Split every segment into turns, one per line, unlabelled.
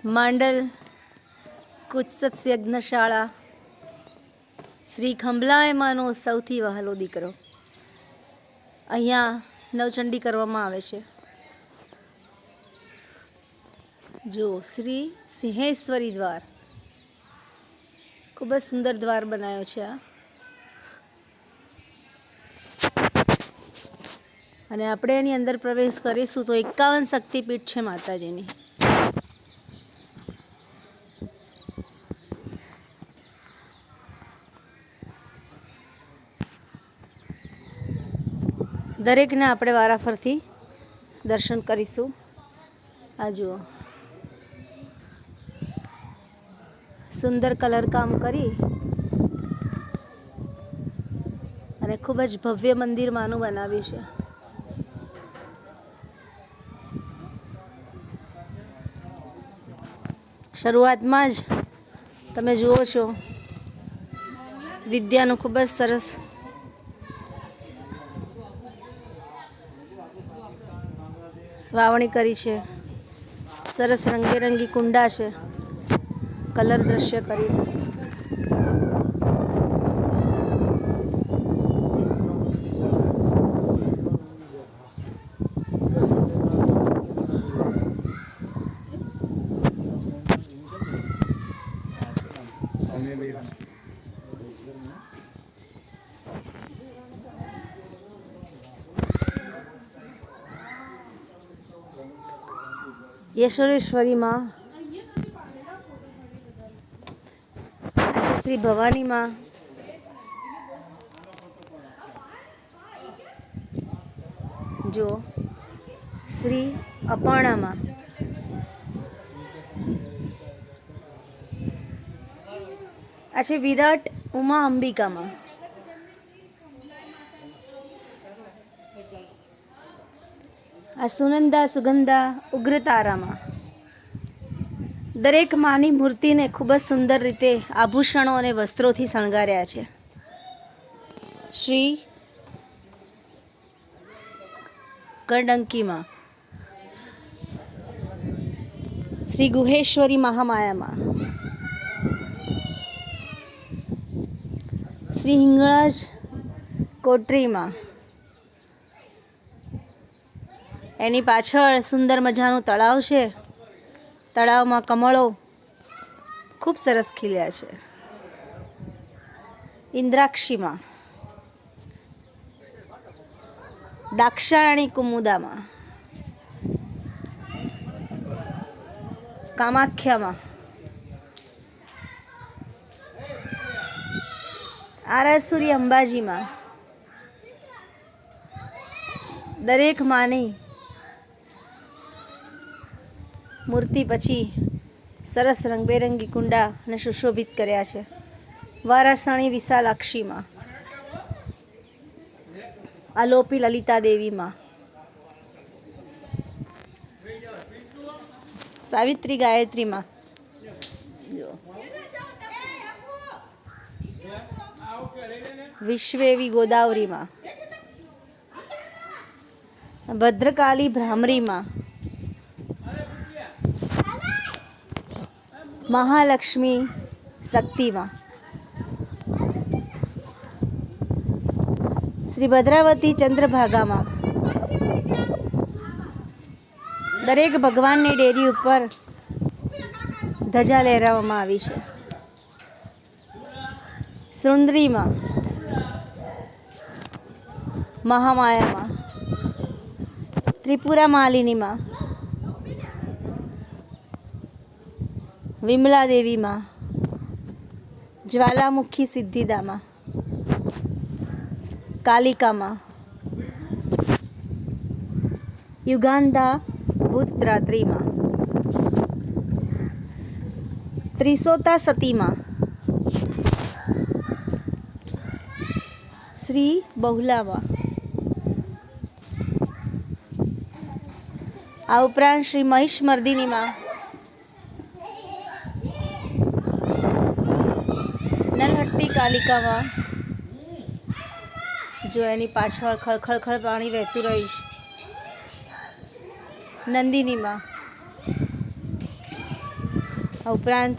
માંડલ કુત્સત યજ્ઞશાળા શ્રી ખંભલાયમાનો સૌથી વહાલો દીકરો. અહીંયા નવચંડી કરવામાં આવે છે. જો શ્રી સિંહેશ્વરી દ્વાર, ખૂબ જ સુંદર દ્વાર બનાવ્યો છે આ. અને આપણે એની અંદર પ્રવેશ કરીશું તો 51 શક્તિપીઠ છે માતાજીની. દરેકને આપણે વારાફરથી દર્શન કરીશું. આ જુઓ, સુંદર કલર કામ કરી અને ખૂબ જ ભવ્ય મંદિર માનું બનાવ્યું છે. શરૂઆતમાં જ તમે જુઓ છો વિદ્યાનું ખૂબ જ સરસ વાવણી કરી છે. સરસ રંગબેરંગી કુંડા છે, કલર દ્રશ્ય કરી. યશોરેશ્વરી માં, આ છે શ્રી ભવાની માં, જો શ્રી અપાણા માં, આ છે વિરાટ ઉમા અંબિકામાં, આ સુનંદા સુગંધા ઉગ્રતારામાં. દરેક માની મૂર્તિને ખૂબ જ સુંદર રીતે આભૂષણો અને વસ્ત્રોથી શણગાર્યા છે. શ્રી ગણડંકીમાં, શ્રી ગુહેશ્વરી મહામાયામાં, શ્રી હિંગળાજ કોટરીમાં. એની પાછળ સુંદર મજાનું તળાવ છે. તળાવમાં કમળો ખૂબ સરસ ખીલ્યા છે. ઇન્દ્રાક્ષીમાં, દાક્ષાયણી કુમુદામાં, કામાખ્યામાં, આરાસુરી અંબાજીમાં. દરેક માની મૂર્તિ પછી સરસ રંગબેરંગી કુંડા અને સુશોભિત કર્યા છે. વારાસણી વિશાલાક્ષીમાં, આલોપી લલિતા દેવીમાં, સાવિત્રી ગાયત્રીમાં, વિશ્વેવી ગોદાવરીમાં, ભદ્રકાલી ભ્રામરીમાં, મહાલક્ષ્મી શક્તિમાં, શ્રી ભદ્રાવતી ચંદ્રભાગામાં. દરેક ભગવાનની ડેરી ઉપર ધજા લહેરાવવામાં આવી છે. સુંદરીમાં, મહામાયામાં, ત્રિપુરા માલિનીમાં, વિમલા દેવીમાં, જ્વાલામુખી સિદ્ધિદામાં, કાલિકામાં, યુગાંધા ભૂતરાત્રીમાં, ત્રિશોતા સતીમાં, શ્રી બહુલામાં. આ ઉપરાંત શ્રી મહિષ મર્દિનીમાં, નલહટ્ટી કાલિકામાં. જો એની પાછળ ખળખળ પાણી વહેતું રહીશ. નંદિનીમાં, આ ઉપરાંત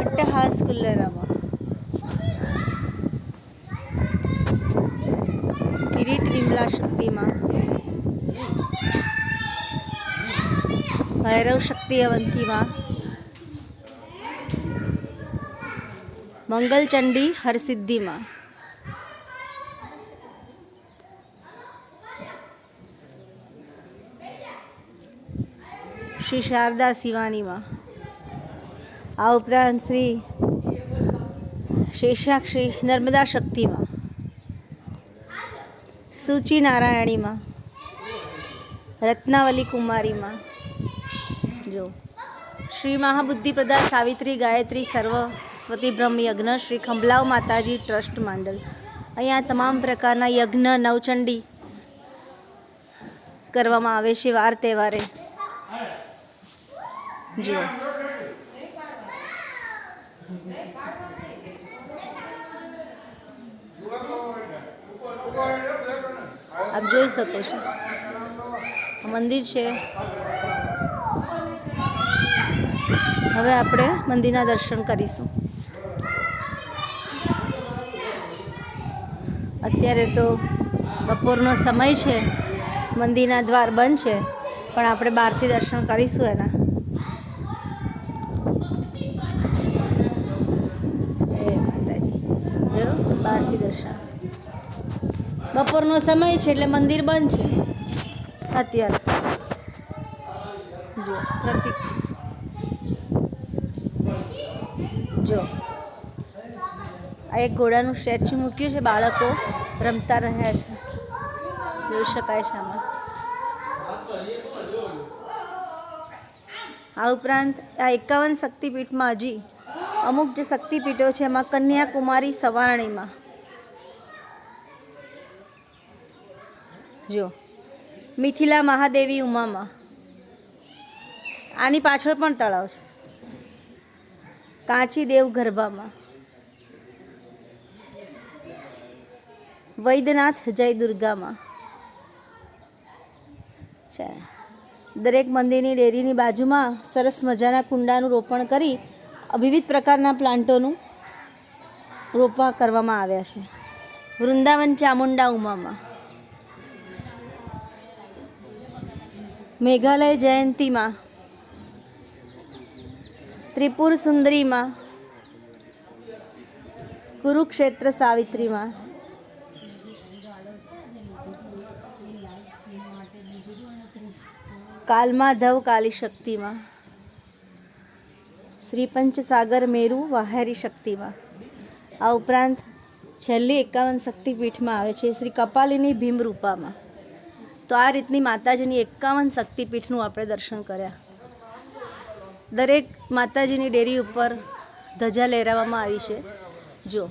અટ્ટહાસ કુલ્લરામાં કિરીટ વિમલા શક્તિમાં ભૈરવ શક્તિ અવંતીમાં મંગલચંડી હરસિદ્ધિમાં શ્રી શારદા શિવાનીમાં આ ઉપરાંત શ્રી શેષાક્ષી નર્મદા શક્તિમાં સૂચિ નારાયણીમાં રત્નાવલી કુમારીમાં જો શ્રી મહાબુદ્ધિપ્રદા સાવિત્રી ગાયત્રી સર્વસ્વતી બ્રહ્મ યજ્ઞ શ્રી ખંભલાવ માતાજી ટ્રસ્ટ માંડલ. અહીંયા તમામ પ્રકારના યજ્ઞ નવચંડી કરવામાં આવે છે વાર તહેવારે. જો આપ જોઈ શકો છો મંદિર છે. હવે આપણે મંદિરના દર્શન કરીશું. અત્યારે તો બપોરનો સમય છે, મંદિરના દ્વાર બંધ છે, પણ આપણે બહારથી દર્શન કરીશું એના. એ માતાજી જો બહારથી દર્શન. બપોરનો સમય છે એટલે મંદિર બંધ છે અત્યારે. જો પ્રતીક છે. જો આ એક ઘોડાનું સ્ટેચ્યુ મૂક્યું છે, બાળકો રમતા રહ્યા છે, જોઈ શકાય છે આમાં. આ ઉપરાંત આ 51 શક્તિપીઠમાં હજી અમુક જે શક્તિપીઠો છે એમાં કન્યાકુમારી સવારણીમાં જો મિથિલા મહાદેવી ઉમામાં આની પાછળ પણ તળાવ છે. કાંચી દેવ ગરબામાં વૈદ્યનાથ જય દુર્ગામાં. દરેક મંદિરની ડેરીની બાજુમાં સરસ મજાના કુંડાનું રોપણ કરી વિવિધ પ્રકારના પ્લાન્ટોનું રોપવા કરવામાં આવ્યા છે. વૃંદાવન ચામુંડા ઉમામાં મેઘાલય જયંતીમાં ત્રિપુર સુંદરીમાં કુરુક્ષેત્ર સાવિત્રીમાં કાલમાધવ કાલી શક્તિમાં શ્રી પંચસાગર મેરુ વાહેરી શક્તિમાં. આ ઉપરાંત છેલ્લી 51 શક્તિપીઠમાં આવે છે શ્રી કપાલિની ભીમરૂપામાં. તો આ રીતની માતાજીની 51 શક્તિપીઠનું આપણે દર્શન કર્યા. દરેક માતાજીની ડેરી ઉપર ધજા લહેરાવવામાં આવી છે. જો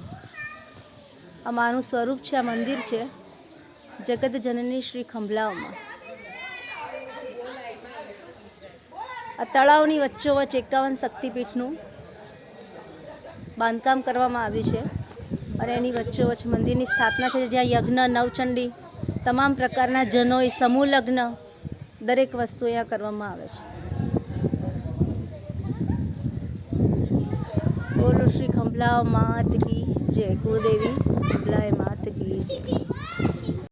આ માનું સ્વરૂપ છે, આ મંદિર છે જગત જનની શ્રી ખંભલાવમાં. આ તળાવની વચ્ચોવચ્ચ 51 શક્તિપીઠનું બાંધકામ કરવામાં આવ્યું છે અને એની વચ્ચોવચ્ચ મંદિરની સ્થાપના છે, જ્યાં યજ્ઞ નવચંડી તમામ પ્રકારના જનોય સમૂહ લગ્ન દરેક વસ્તુ અહીંયા કરવામાં આવે છે. બોલો શ્રી ખંભલાવ માત કી જય. કુળદેવી ખંભલાય માત કી જય.